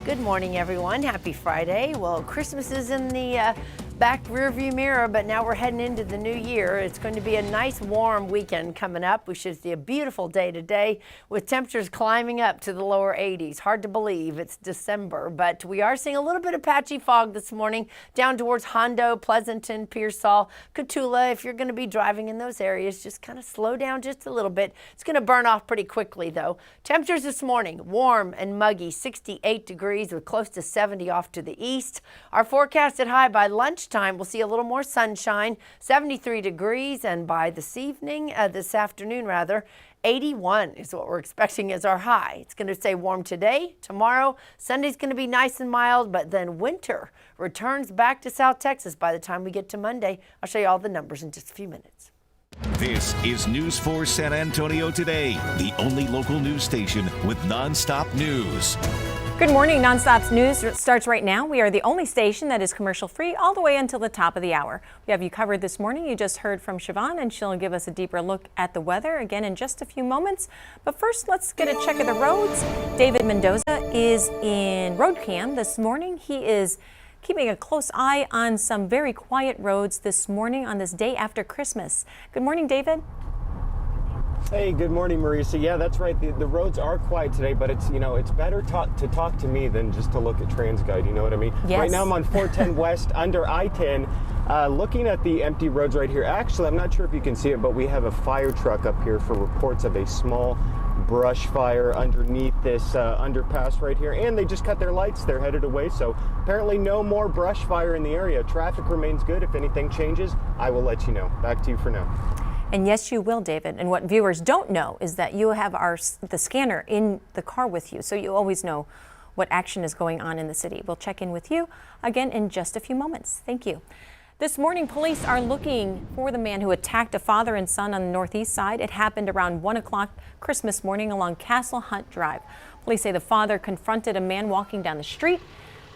Good morning, everyone. Happy Friday. Well, Christmas is in the back rearview mirror, but now we're heading into the new year. It's going to be a nice warm weekend coming up. We should see a beautiful day today with temperatures climbing up to the lower 80s. Hard to believe it's December, but we are seeing a little bit of patchy fog this morning down towards Hondo, Pleasanton, Pearsall, Cotulla. If you're going to be driving in those areas, just kind of slow down just a little bit. It's going to burn off pretty quickly, though. Temperatures this morning, warm and muggy, 68 degrees with close to 70 off to the east. Our forecasted high by lunchtime, we'll see a little more sunshine, 73 degrees, and by this afternoon, 81 is what we're expecting as our high. It's going to stay warm today, tomorrow. Sunday's going to be nice and mild, but then winter returns back to South Texas by the time we get to Monday. I'll show you all the numbers in just a few minutes. This is News 4 San Antonio Today, the only local news station with nonstop news. Good morning. Nonstop's news starts right now. We are the only station that is commercial free all the way until the top of the hour. We have you covered this morning. You just heard from Siobhan, and she'll give us a deeper look at the weather again in just a few moments. But first, let's get a check of the roads. David Mendoza is in road cam this morning. He is keeping a close eye on some very quiet roads this morning on this day after Christmas. Good morning, David. Hey, good morning, Marisa. Yeah, that's right. The roads are quiet today, but it's better to talk to me than just to look at TransGuide. You know what I mean? Yes. Right now I'm on 410 West under I-10, looking at the empty roads right here. Actually, I'm not sure if you can see it, but we have a fire truck up here for reports of a small brush fire underneath this underpass right here, and they just cut their lights. They're headed away, so apparently no more brush fire in the area. Traffic remains good. If anything changes, I will let you know. Back to you for now. And yes, you will, David. And what viewers don't know is that you have the scanner in the car with you, so you always know what action is going on in the city. We'll check in with you again in just a few moments. Thank you. This morning, police are looking for the man who attacked a father and son on the northeast side. It happened around 1 o'clock Christmas morning along Castle Hunt Drive. Police say the father confronted a man walking down the street.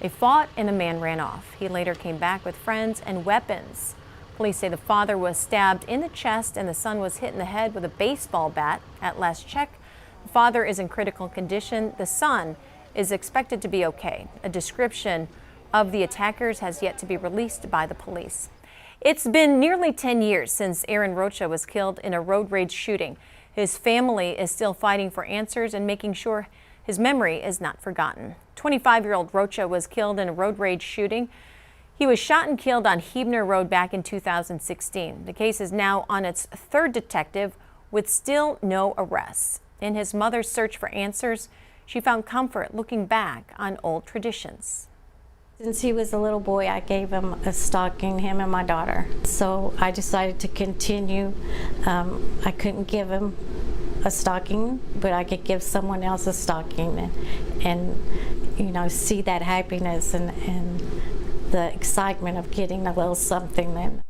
They fought and the man ran off. He later came back with friends and weapons. Police say the father was stabbed in the chest and the son was hit in the head with a baseball bat. At last check, the father is in critical condition. The son is expected to be okay. A description of the attackers has yet to be released by the police. It's been nearly 10 years since Aaron Rocha was killed in a road rage shooting. His family is still fighting for answers and making sure his memory is not forgotten. 25-year-old Rocha was killed in a road rage shooting. He was shot and killed on Huebner Road back in 2016. The case is now on its third detective with still no arrests. In his mother's search for answers, she found comfort looking back on old traditions. Since he was a little boy, I gave him a stocking, him and my daughter. So I decided to continue. I couldn't give him a stocking, but I could give someone else a stocking and see that happiness and the excitement of getting a little something then.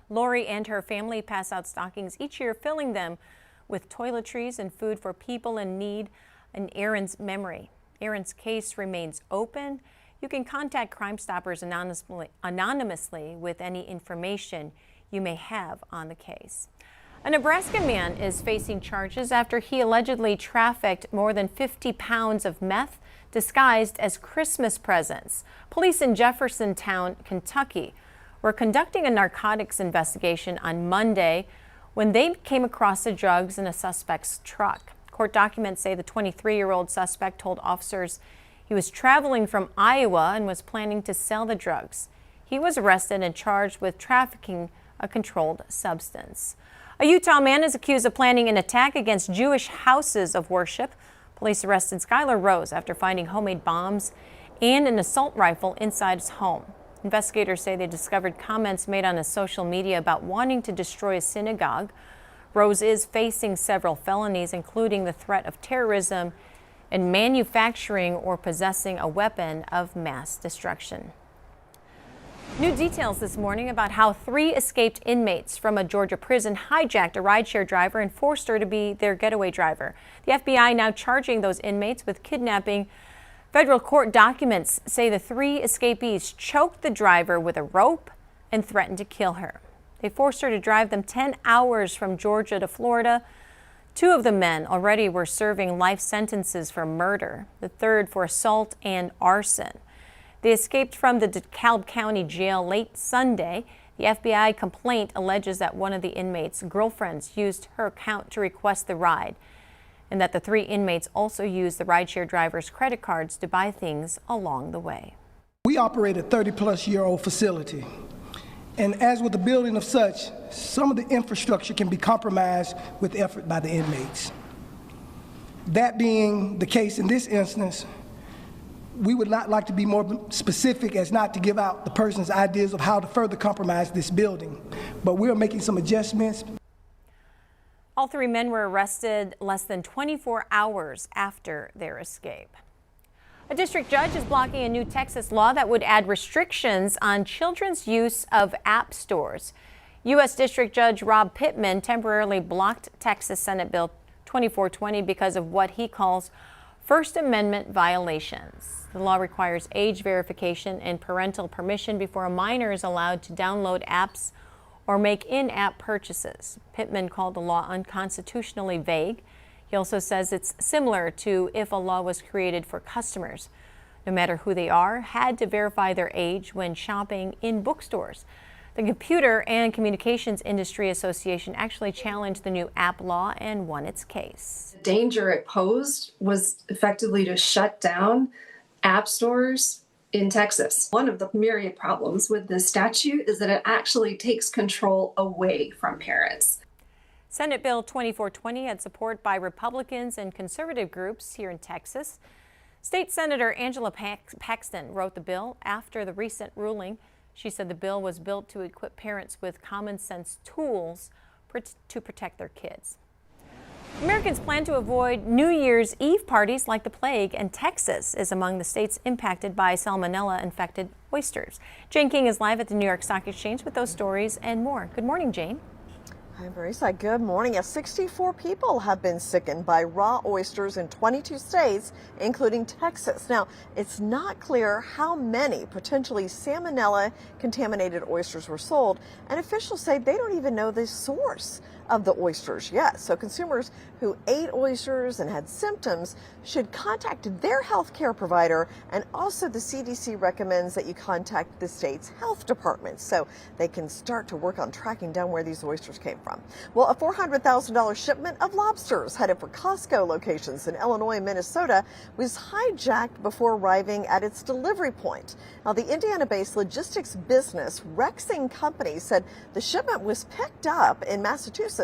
Lori and her family pass out stockings each year, filling them with toiletries and food for people in need in Aaron's memory. Aaron's case remains open. You can contact Crime Stoppers anonymously with any information you may have on the case. A Nebraska man is facing charges after he allegedly trafficked more than 50 pounds of meth disguised as Christmas presents. Police in Jeffersontown, Kentucky, were conducting a narcotics investigation on Monday when they came across the drugs in a suspect's truck. Court documents say the 23-year-old suspect told officers he was traveling from Iowa and was planning to sell the drugs. He was arrested and charged with trafficking a controlled substance. A Utah man is accused of planning an attack against Jewish houses of worship. Police arrested Skylar Rose after finding homemade bombs and an assault rifle inside his home. Investigators say they discovered comments made on his social media about wanting to destroy a synagogue. Rose is facing several felonies, including the threat of terrorism and manufacturing or possessing a weapon of mass destruction. New details this morning about how 3 escaped inmates from a Georgia prison hijacked a rideshare driver and forced her to be their getaway driver. The FBI now charging those inmates with kidnapping. Federal court documents say the 3 escapees choked the driver with a rope and threatened to kill her. They forced her to drive them 10 hours from Georgia to Florida Two of the men already were serving life sentences for murder, the third for assault and arson. They escaped from the DeKalb County Jail late Sunday. The FBI complaint alleges that one of the inmates' girlfriends used her account to request the ride, and that the three inmates also used the rideshare driver's credit cards to buy things along the way. We operate a 30-plus-year-old facility, and as with the building of such, some of the infrastructure can be compromised with effort by the inmates. That being the case in this instance, we would not like to be more specific as not to give out the person's ideas of how to further compromise this building, but we're making some adjustments. All three men were arrested less than 24 hours after their escape. A district judge is blocking a new Texas law that would add restrictions on children's use of app stores. U.S. District Judge Rob Pittman temporarily blocked Texas Senate Bill 2420 because of what he calls First Amendment violations. The law requires age verification and parental permission before a minor is allowed to download apps or make in-app purchases. Pittman called the law unconstitutionally vague. He also says it's similar to if a law was created for customers, no matter who they are, had to verify their age when shopping in bookstores. The Computer and Communications Industry Association actually challenged the new app law and won its case. The danger it posed was effectively to shut down app stores in Texas. One of the myriad problems with this statute is that it actually takes control away from parents. Senate Bill 2420 had support by Republicans and conservative groups here in Texas. State Senator Angela Paxton wrote the bill after the recent ruling. She said the bill was built to equip parents with common sense tools to protect their kids. Americans plan to avoid New Year's Eve parties like the plague, and Texas is among the states impacted by salmonella-infected oysters. Jane King is live at the New York Stock Exchange with those stories and more. Good morning, Jane. Hi, Marisa. Good morning. 64 people have been sickened by raw oysters in 22 states, including Texas. Now, it's not clear how many potentially salmonella-contaminated oysters were sold, and officials say they don't even know the source of the oysters yet. So consumers who ate oysters and had symptoms should contact their health care provider, and also the CDC recommends that you contact the state's health department so they can start to work on tracking down where these oysters came from. Well, a $400,000 shipment of lobsters headed for Costco locations in Illinois and Minnesota was hijacked before arriving at its delivery point. Now, the Indiana-based logistics business Rexing Company said the shipment was picked up in Massachusetts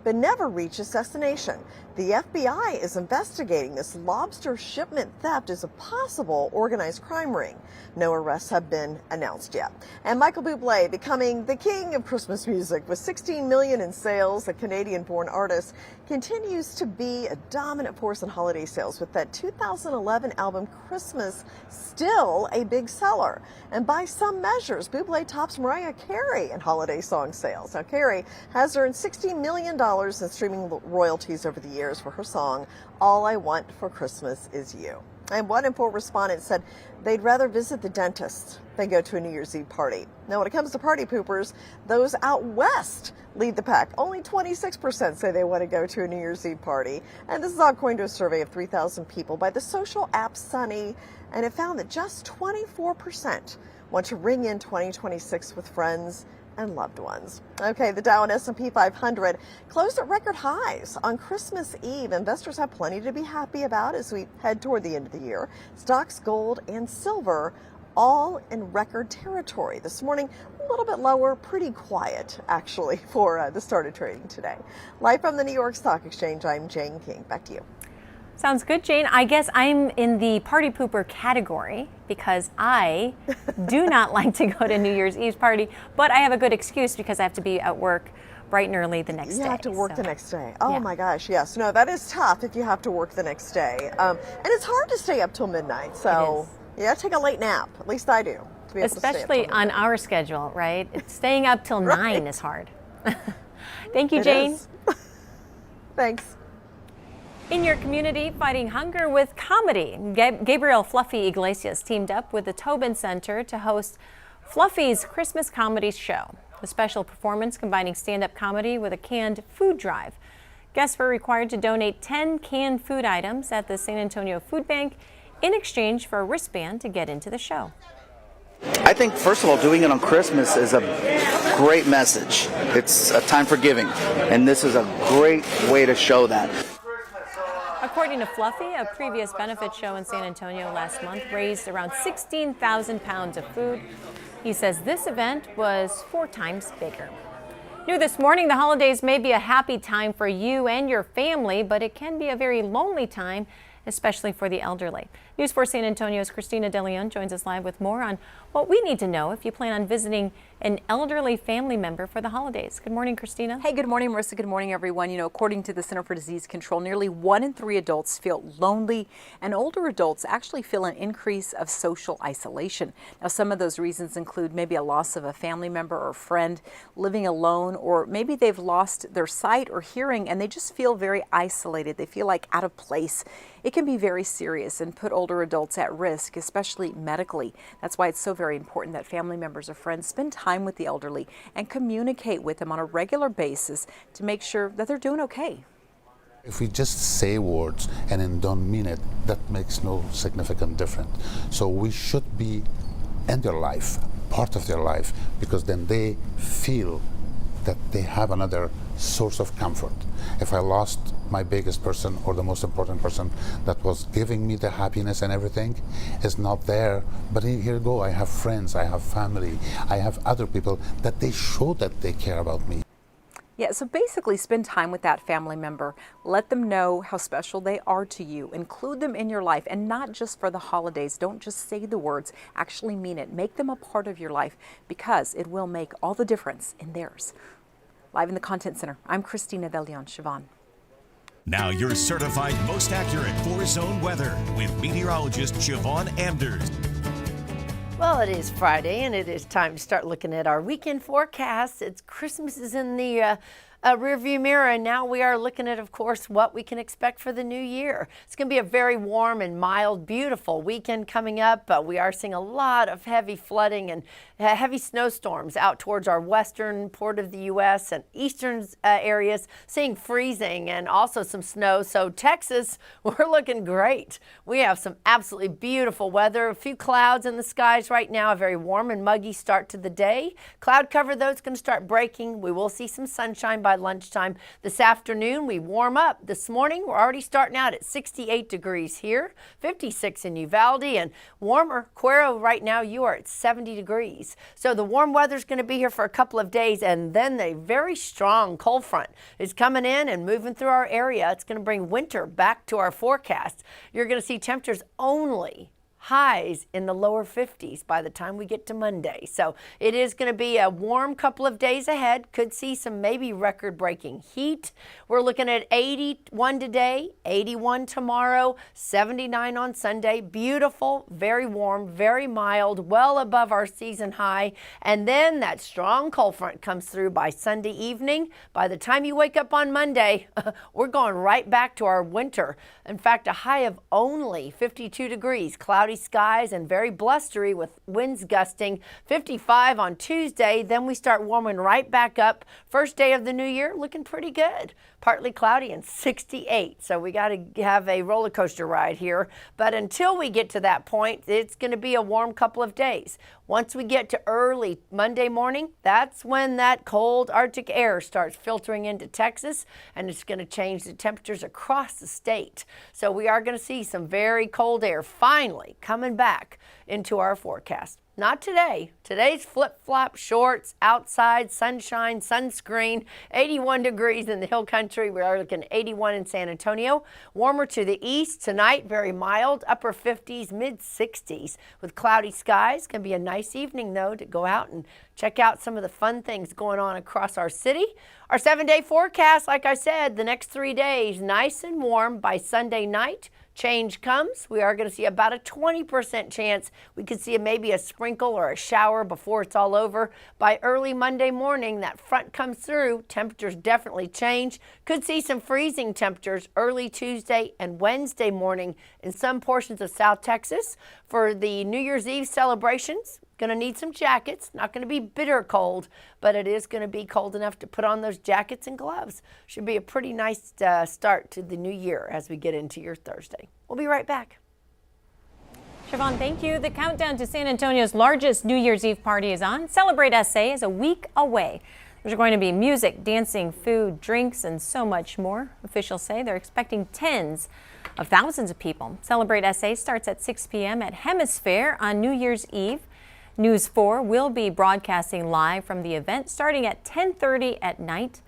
but never reached its destination. The FBI is investigating this lobster shipment theft as a possible organized crime ring. No arrests have been announced yet. And Michael Bublé becoming the king of Christmas music with $16 million in sales. The Canadian-born artist continues to be a dominant force in holiday sales, with that 2011 album Christmas still a big seller. And by some measures, Bublé tops Mariah Carey in holiday song sales. Now, Carey has earned $60 million in streaming royalties over the years for her song, All I Want for Christmas Is You. And 1 in 4 respondents said they'd rather visit the dentist than go to a New Year's Eve party. Now, when it comes to party poopers, those out west lead the pack. Only 26% say they want to go to a New Year's Eve party. And this is according to a survey of 3,000 people by the social app Sunny. And it found that just 24% want to ring in 2026 with friends and loved ones. Okay, the Dow and S&P 500 closed at record highs on Christmas Eve. Investors have plenty to be happy about as we head toward the end of the year. Stocks, gold, and silver all in record territory. This morning, a little bit lower, pretty quiet, actually, for the start of trading today. Live from the New York Stock Exchange, I'm Jane King. Back to you. Sounds good, Jane. I guess I'm in the party pooper category because I do not like to go to New Year's Eve party, but I have a good excuse because I have to be at work bright and early the next day. You have to work the next day. Oh my gosh, yes. No, that is tough if you have to work the next day. And it's hard to stay up till midnight, so yeah, take a late nap. At least I do. Especially on our schedule, right? Staying up till 9 is hard. Thank you, Jane. Thanks. In your community, fighting hunger with comedy. Gabriel Fluffy Iglesias teamed up with the Tobin Center to host Fluffy's Christmas Comedy Show, a special performance combining stand-up comedy with a canned food drive. Guests were required to donate 10 canned food items at the San Antonio Food Bank in exchange for a wristband to get into the show. I think, first of all, doing it on Christmas is a great message. It's a time for giving, and this is a great way to show that. According to Fluffy, a previous benefit show in San Antonio last month raised around 16,000 pounds of food. He says this event was 4 times bigger. New this morning, the holidays may be a happy time for you and your family, but it can be a very lonely time, especially for the elderly. News 4 San Antonio's Christina De Leon joins us live with more on what we need to know if you plan on visiting an elderly family member for the holidays. Good morning, Christina. Hey, good morning, Marissa. Good morning, everyone. You know, according to the Center for Disease Control, nearly 1 in 3 adults feel lonely, and older adults actually feel an increase of social isolation. Now, some of those reasons include maybe a loss of a family member or friend, living alone, or maybe they've lost their sight or hearing and they just feel very isolated. They feel like out of place. It can be very serious and put older adults at risk, especially medically. That's why it's so very important that family members or friends spend time with the elderly and communicate with them on a regular basis to make sure that they're doing okay. If we just say words and then don't mean it, that makes no significant difference. So we should be in their life, part of their life, because then they feel that they have another source of comfort. If I lost my biggest person or the most important person that was giving me the happiness and everything is not there, but here you go, I have friends, I have family, I have other people that they show that they care about me. Yeah, so basically spend time with that family member. Let them know how special they are to you. Include them in your life, and not just for the holidays. Don't just say the words, actually mean it. Make them a part of your life because it will make all the difference in theirs. Live in the Content Center, I'm Christina De Leon. Siobhan. Now your certified most accurate 4-zone weather with meteorologist Siobhan Anders. Well, it is Friday, and it is time to start looking at our weekend forecast. It's Christmas is in the rearview mirror, and now we are looking at, of course, what we can expect for the new year. It's going to be a very warm and mild, beautiful weekend coming up, but we are seeing a lot of heavy flooding and heavy snowstorms out towards our western part of the U.S. and eastern areas, seeing freezing and also some snow. So Texas, we're looking great. We have some absolutely beautiful weather, a few clouds in the skies right now, a very warm and muggy start to the day. Cloud cover, though, is going to start breaking. We will see some sunshine by lunchtime. This afternoon, we warm up. This morning, we're already starting out at 68 degrees here, 56 in Uvalde, and warmer. Cuero, right now, you are at 70 degrees. So the warm weather is going to be here for a couple of days, and then a very strong cold front is coming in and moving through our area. It's going to bring winter back to our forecast. You're going to see temperatures only highs in the lower 50s by the time we get to Monday. So it is going to be a warm couple of days ahead. Could see some maybe record-breaking heat. We're looking at 81 today, 81 tomorrow, 79 on Sunday. Beautiful, very warm, very mild, well above our season high. And then that strong cold front comes through by Sunday evening. By the time you wake up on Monday, we're going right back to our winter. In fact, a high of only 52 degrees, cloudy skies and very blustery with winds gusting 55 on Tuesday. Then we start warming right back up. First day of the new year looking pretty good. Partly cloudy and 68. So we got to have a roller coaster ride here. But until we get to that point, it's going to be a warm couple of days. Once we get to early Monday morning, that's when that cold Arctic air starts filtering into Texas, and it's going to change the temperatures across the state. So we are going to see some very cold air finally coming back into our forecast. Not today. Today's flip-flop shorts, outside, sunshine, sunscreen, 81 degrees in the hill country. We are looking at 81 in San Antonio. Warmer to the east tonight, very mild, upper 50s, mid 60s with cloudy skies. Can be a nice evening, though, to go out and check out some of the fun things going on across our city. Our 7-day forecast, like I said, the next 3 days, nice and warm by Sunday night. Change comes. We are going to see about a 20% chance. We could see maybe a sprinkle or a shower before it's all over. By early Monday morning, that front comes through. Temperatures definitely change. Could see some freezing temperatures early Tuesday and Wednesday morning in some portions of South Texas. For the New Year's Eve celebrations, going to need some jackets. Not going to be bitter cold, but it is going to be cold enough to put on those jackets and gloves. Should be a pretty nice start to the new year as we get into your Thursday. We'll be right back. Siobhan, thank you. The countdown to San Antonio's largest New Year's Eve party is on. Celebrate SA is a week away. There's going to be music, dancing, food, drinks, and so much more. Officials say they're expecting tens of thousands of people. Celebrate SA starts at 6 p.m. at Hemisphere on New Year's Eve. News 4 will be broadcasting live from the event starting at 10:30 at night.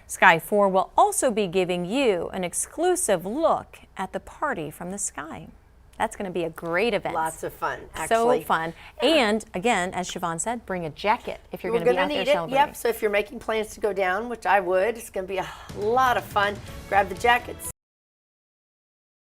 Sky 4 will also be giving you an exclusive look at the party from the sky. That's going to be a great event. Lots of fun, actually. So fun. And again, as Siobhan said, bring a jacket if you're going to be out there celebrating. Yep, so if you're making plans to go down, which I would, it's going to be a lot of fun. Grab the jackets.